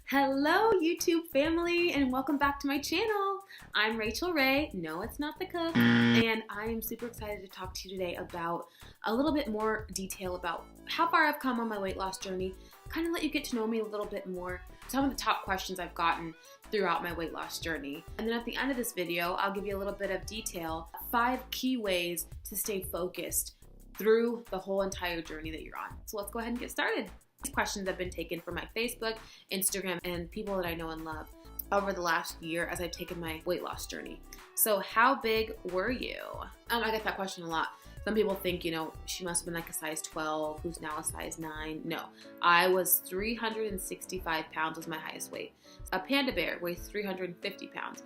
Hello YouTube family and welcome back to my channel. I'm Rachel Ray, no it's not the cook, and I am super excited to talk to you today about a little bit more detail about how far I've come on my weight loss journey, kind of let you get to know me a little bit more, some of the top questions I've gotten throughout my weight loss journey. And then at the end of this video, I'll give you a little bit of detail, 5 key ways to stay focused through the whole entire journey that you're on. So let's go ahead and get started. These questions have been taken from my Facebook, Instagram, and people that I know and love over the last year as I've taken my weight loss journey. So how big were you? I get that question a lot. Some people think, she must have been like a size 12, who's now a size 9. No, I was 365 pounds was my highest weight. A panda bear weighs 350 pounds.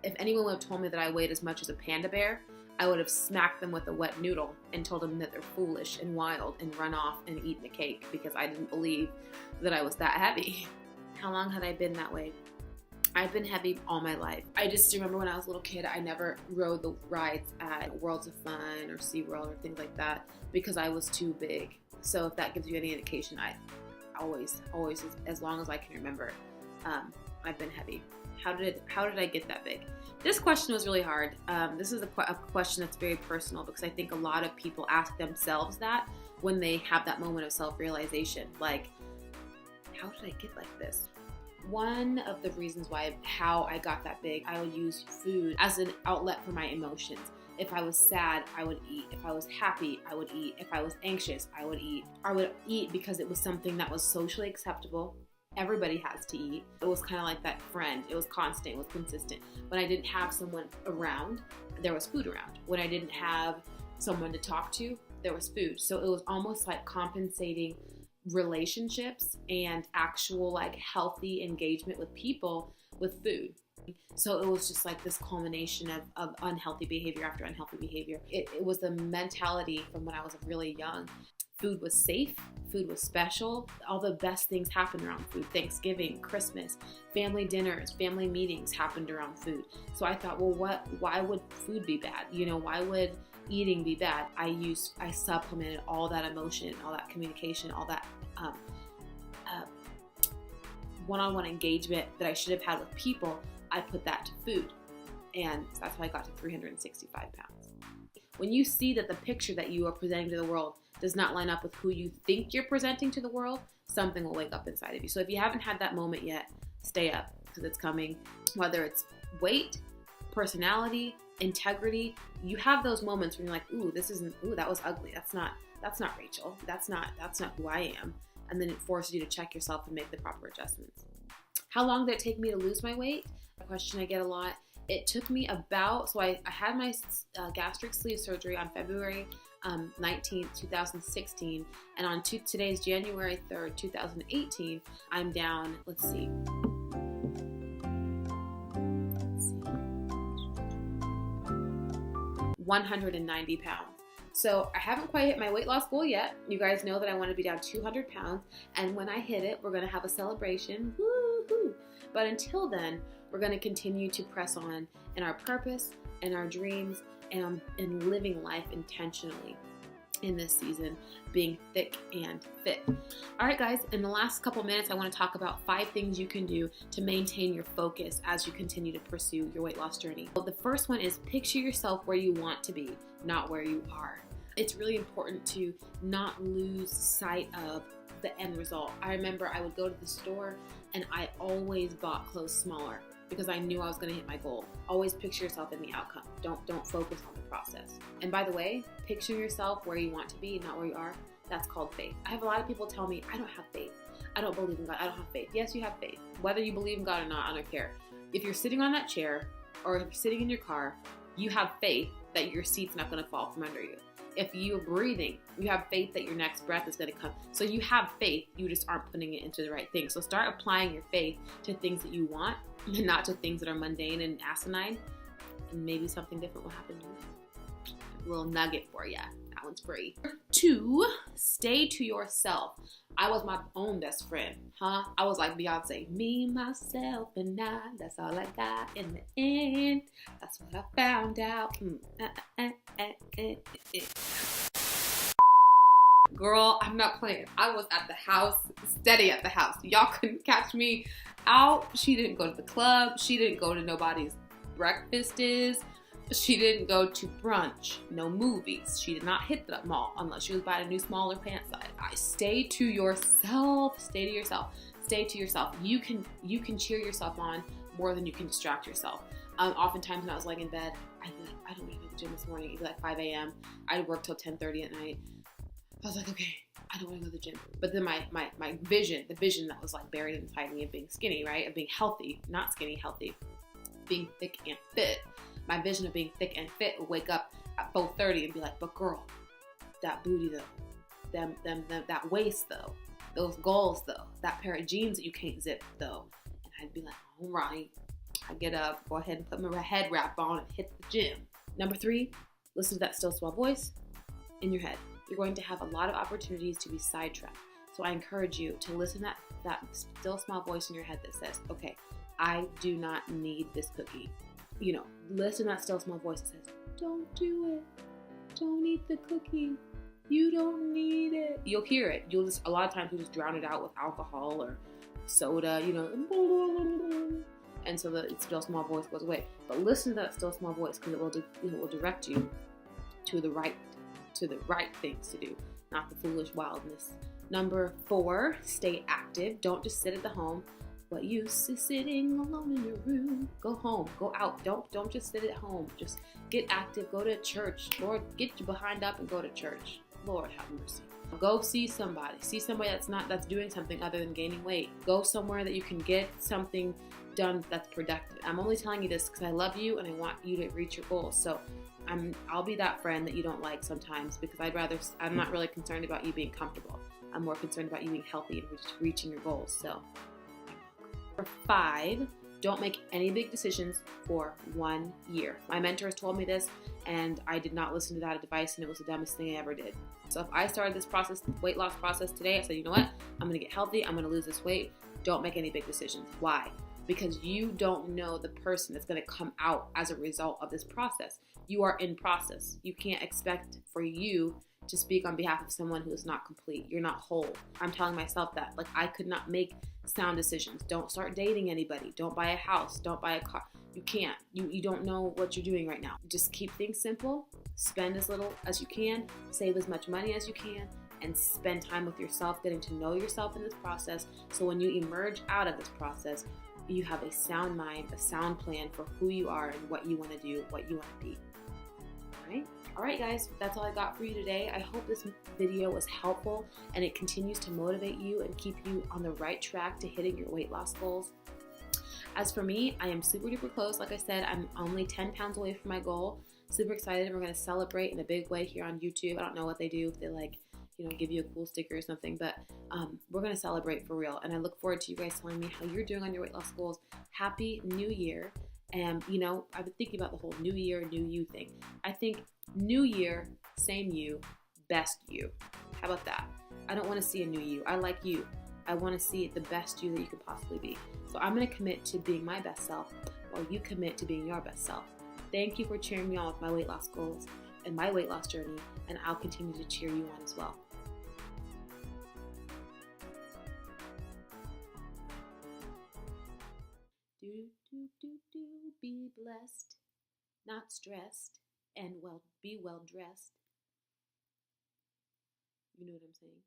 If anyone would have told me that I weighed as much as a panda bear, I would have smacked them with a wet noodle and told them that they're foolish and wild and run off and eaten a cake because I didn't believe that I was that heavy. How long had I been that way? I've been heavy all my life. I just remember when I was a little kid, I never rode the rides at Worlds of Fun or SeaWorld or things like that because I was too big. So if that gives you any indication, I always, as long as I can remember, I've been heavy. How did I get that big? This question was really hard. This is a question that's very personal because I think a lot of people ask themselves that when they have that moment of self-realization. Like, how did I get like this? One of the reasons how I got that big, I would use food as an outlet for my emotions. If I was sad, I would eat. If I was happy, I would eat. If I was anxious, I would eat. I would eat because it was something that was socially acceptable. Everybody has to eat. It was kind of like that friend. It was constant, it was consistent. When I didn't have someone around, there was food around. When I didn't have someone to talk to, there was food. So it was almost like compensating relationships and actual like healthy engagement with people with food. So it was just like this culmination of unhealthy behavior after unhealthy behavior. It was the mentality from when I was really young. Food was safe, food was special. All the best things happened around food. Thanksgiving, Christmas, family dinners, family meetings happened around food. So I thought, well, why would food be bad? Why would eating be bad? I supplemented all that emotion, all that communication, all that one-on-one engagement that I should have had with people. I put that to food. And that's how I got to 365 pounds. When you see that the picture that you are presenting to the world does not line up with who you think you're presenting to the world, something will wake up inside of you. So if you haven't had that moment yet, stay up because it's coming. Whether it's weight, personality, integrity, you have those moments when you're like, ooh, that was ugly. That's not Rachel. That's not who I am. And then it forces you to check yourself and make the proper adjustments. How long did it take me to lose my weight? A question I get a lot. It took me so I had my gastric sleeve surgery on February 19th, 2016, and on today's January 3rd, 2018, I'm down, let's see, 190 pounds. So I haven't quite hit my weight loss goal yet. You guys know that I want to be down 200 pounds, and when I hit it, we're going to have a celebration. Woo-hoo. But until then, we're going to continue to press on in our purpose and our dreams and living life intentionally in this season, being thick and fit. All right, guys, in the last couple minutes, I want to talk about 5 things you can do to maintain your focus as you continue to pursue your weight loss journey. Well, the first one is picture yourself where you want to be, not where you are. It's really important to not lose sight of the end result. I remember I would go to the store and I always bought clothes smaller because I knew I was going to hit my goal. Always picture yourself in the outcome. Don't focus on the process. And by the way, picture yourself where you want to be, not where you are. That's called faith. I have a lot of people tell me, I don't have faith. I don't believe in God. I don't have faith. Yes, you have faith. Whether you believe in God or not, I don't care. If you're sitting on that chair or if you're sitting in your car, you have faith that your seat's not going to fall from under you. If you're breathing, you have faith that your next breath is going to come. So you have faith, you just aren't putting it into the right thing. So start applying your faith to things that you want and not to things that are mundane and asinine. And maybe something different will happen to you. A little nugget for you. That one's free. 2, stay to yourself. I was my own best friend, I was like Beyonce. Me, myself, and I. That's all I got in the end. That's what I found out. Girl, I'm not playing. I was at the house, steady at the house. Y'all couldn't catch me out. She didn't go to the club. She didn't go to nobody's breakfast is. She didn't go to brunch, no movies. She did not hit the mall unless she was buying a new smaller pant size. Stay to yourself. Stay to yourself. Stay to yourself. You can cheer yourself on more than you can distract yourself. Oftentimes when I was laying in bed, I'd be like, I don't want to go to the gym this morning. It'd be like 5 a.m. I'd work till 10:30 at night. I was like, okay, I don't want to go to the gym. But then my vision, the vision that was like buried inside me of being skinny, right? Of being healthy, not skinny, healthy, being thick and fit. My vision of being thick and fit would wake up at 4:30 and be like, but girl, that booty though, that waist though, those goals though, that pair of jeans that you can't zip though. And I'd be like, all right. I get up, go ahead and put my head wrap on and hit the gym. Number 3, listen to that still small voice in your head. You're going to have a lot of opportunities to be sidetracked. So I encourage you to listen to that still small voice in your head that says, okay, I do not need this cookie. You know, listen to that still small voice that says, don't do it. Don't eat the cookie. You don't need it. You'll hear it. A lot of times you'll just drown it out with alcohol or soda, you know. And so the still small voice goes away. But listen to that still small voice because it will direct you to the right things to do, not the foolish wildness. Number 4, stay active. Don't just sit at the home. What use is sitting alone in your room? Go home, go out. Don't just sit at home. Just get active. Go to church. Lord, get your behind up and go to church. Lord have mercy. Go see somebody. See somebody that's doing something other than gaining weight. Go somewhere that you can get something done that's productive. I'm only telling you this because I love you and I want you to reach your goals. So I'll be that friend that you don't like sometimes because I'm not really concerned about you being comfortable. I'm more concerned about you being healthy and reaching your goals. So number 5, don't make any big decisions for 1 year. My mentor has told me this and I did not listen to that advice and it was the dumbest thing I ever did. So if I started this weight loss process today, I said, you know what? I'm going to get healthy. I'm going to lose this weight. Don't make any big decisions. Why? Because you don't know the person that's going to come out as a result of this process. You are in process. You can't expect for you to speak on behalf of someone who is not complete. You're not whole. I'm telling myself that. Like, I could not make sound decisions. Don't start dating anybody. Don't buy a house. Don't buy a car. You can't. You don't know what you're doing right now. Just keep things simple. Spend as little as you can. Save as much money as you can. And spend time with yourself, getting to know yourself in this process. So when you emerge out of this process, you have a sound mind, a sound plan for who you are and what you want to do, what you want to be. All right, guys, that's all I got for you today. I hope this video was helpful and it continues to motivate you and keep you on the right track to hitting your weight loss goals. As for me, I am super duper close. Like I said, I'm only 10 pounds away from my goal. Super excited. We're going to celebrate in a big way here on YouTube. I don't know what they do, if they give you a cool sticker or something, but we're going to celebrate for real. And I look forward to you guys telling me how you're doing on your weight loss goals. Happy New Year. And, I've been thinking about the whole new year, new you thing. I think new year, same you, best you. How about that? I don't want to see a new you. I like you. I want to see the best you that you could possibly be. So I'm going to commit to being my best self while you commit to being your best self. Thank you for cheering me on with my weight loss goals and my weight loss journey, and I'll continue to cheer you on as well. Be blessed, not stressed, and be well dressed. You know what I'm saying?